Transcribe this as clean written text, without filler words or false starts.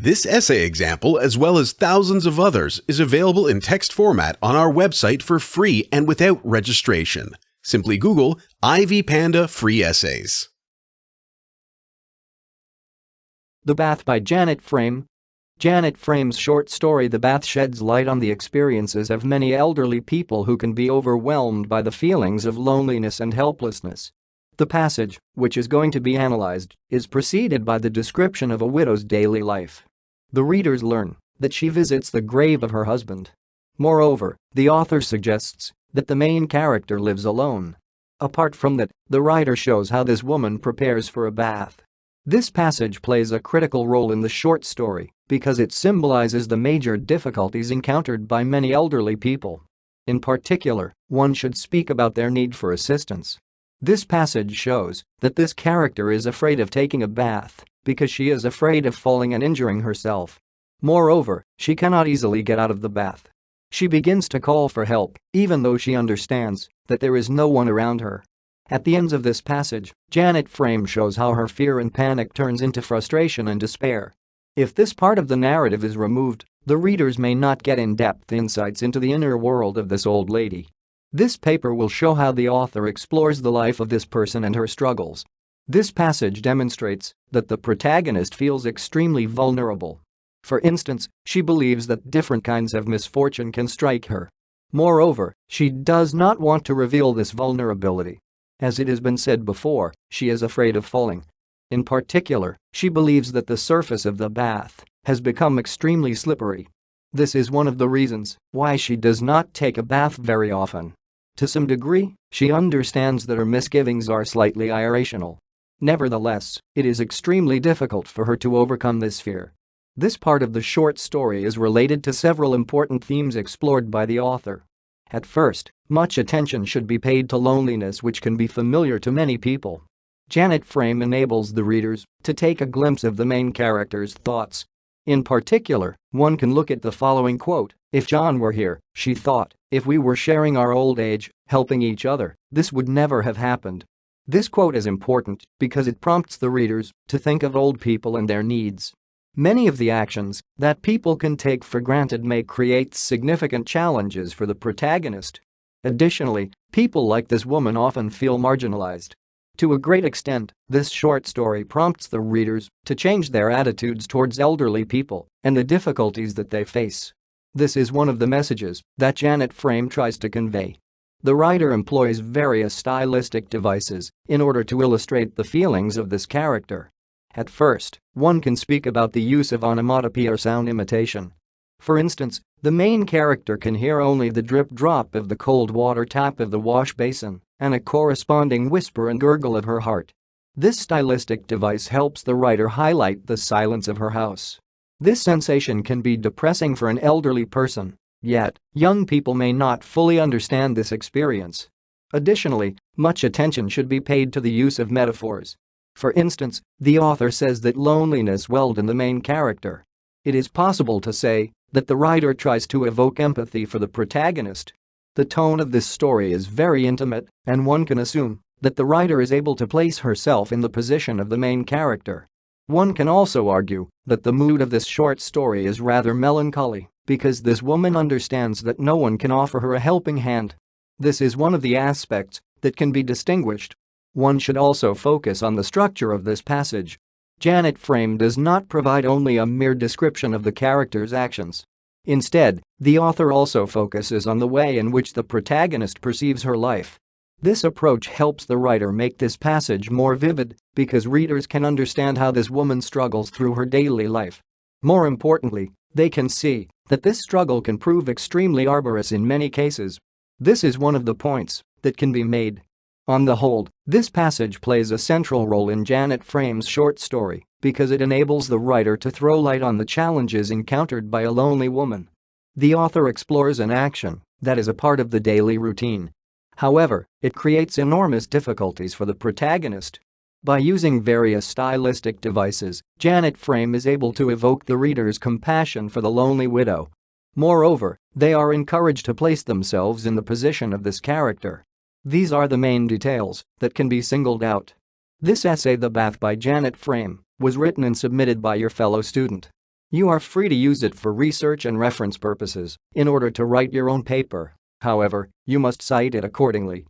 This essay example, as well as thousands of others, is available in text format on our website for free and without registration. Simply Google Ivy Panda Free Essays. The Bath by Janet Frame. Janet Frame's short story The Bath sheds light on the experiences of many elderly people who can be overwhelmed by the feelings of loneliness and helplessness. The passage, which is going to be analyzed, is preceded by the description of a widow's daily life. The readers learn that she visits the grave of her husband. Moreover, the author suggests that the main character lives alone. Apart from that, the writer shows how this woman prepares for a bath. This passage plays a critical role in the short story because it symbolizes the major difficulties encountered by many elderly people. In particular, one should speak about their need for assistance. This passage shows that this character is afraid of taking a bath because she is afraid of falling and injuring herself. Moreover, she cannot easily get out of the bath. She begins to call for help, even though she understands that there is no one around her. At the ends of this passage, Janet Frame shows how her fear and panic turns into frustration and despair. If this part of the narrative is removed, the readers may not get in-depth insights into the inner world of this old lady. This paper will show how the author explores the life of this person and her struggles. This passage demonstrates that the protagonist feels extremely vulnerable. For instance, she believes that different kinds of misfortune can strike her. Moreover, she does not want to reveal this vulnerability. As it has been said before, she is afraid of falling. In particular, she believes that the surface of the bath has become extremely slippery. This is one of the reasons why she does not take a bath very often. To some degree, she understands that her misgivings are slightly irrational. Nevertheless, it is extremely difficult for her to overcome this fear. This part of the short story is related to several important themes explored by the author. At first, much attention should be paid to loneliness, which can be familiar to many people. Janet Frame enables the readers to take a glimpse of the main character's thoughts. In particular, one can look at the following quote: "If John were here," she thought, "if we were sharing our old age, helping each other, this would never have happened." This quote is important because it prompts the readers to think of old people and their needs. Many of the actions that people can take for granted may create significant challenges for the protagonist. Additionally, people like this woman often feel marginalized. To a great extent, this short story prompts the readers to change their attitudes towards elderly people and the difficulties that they face. This is one of the messages that Janet Frame tries to convey. The writer employs various stylistic devices in order to illustrate the feelings of this character. At first, one can speak about the use of onomatopoeia or sound imitation. For instance, the main character can hear only the drip-drop of the cold water tap of the wash basin and a corresponding whisper and gurgle of her heart. This stylistic device helps the writer highlight the silence of her house. This sensation can be depressing for an elderly person, yet young people may not fully understand this experience. Additionally, much attention should be paid to the use of metaphors. For instance, the author says that loneliness welled in the main character. It is possible to say that the writer tries to evoke empathy for the protagonist. The tone of this story is very intimate, and one can assume that the writer is able to place herself in the position of the main character. One can also argue that the mood of this short story is rather melancholy because this woman understands that no one can offer her a helping hand. This is one of the aspects that can be distinguished. One should also focus on the structure of this passage. Janet Frame does not provide only a mere description of the character's actions. Instead, the author also focuses on the way in which the protagonist perceives her life. This approach helps the writer make this passage more vivid because readers can understand how this woman struggles through her daily life. More importantly, they can see that this struggle can prove extremely arduous in many cases. This is one of the points that can be made. On the whole, this passage plays a central role in Janet Frame's short story because it enables the writer to throw light on the challenges encountered by a lonely woman. The author explores an action that is a part of the daily routine. However, it creates enormous difficulties for the protagonist. By using various stylistic devices, Janet Frame is able to evoke the reader's compassion for the lonely widow. Moreover, they are encouraged to place themselves in the position of this character. These are the main details that can be singled out. This essay, The Bath by Janet Frame, was written and submitted by your fellow student. You are free to use it for research and reference purposes in order to write your own paper. However, you must cite it accordingly.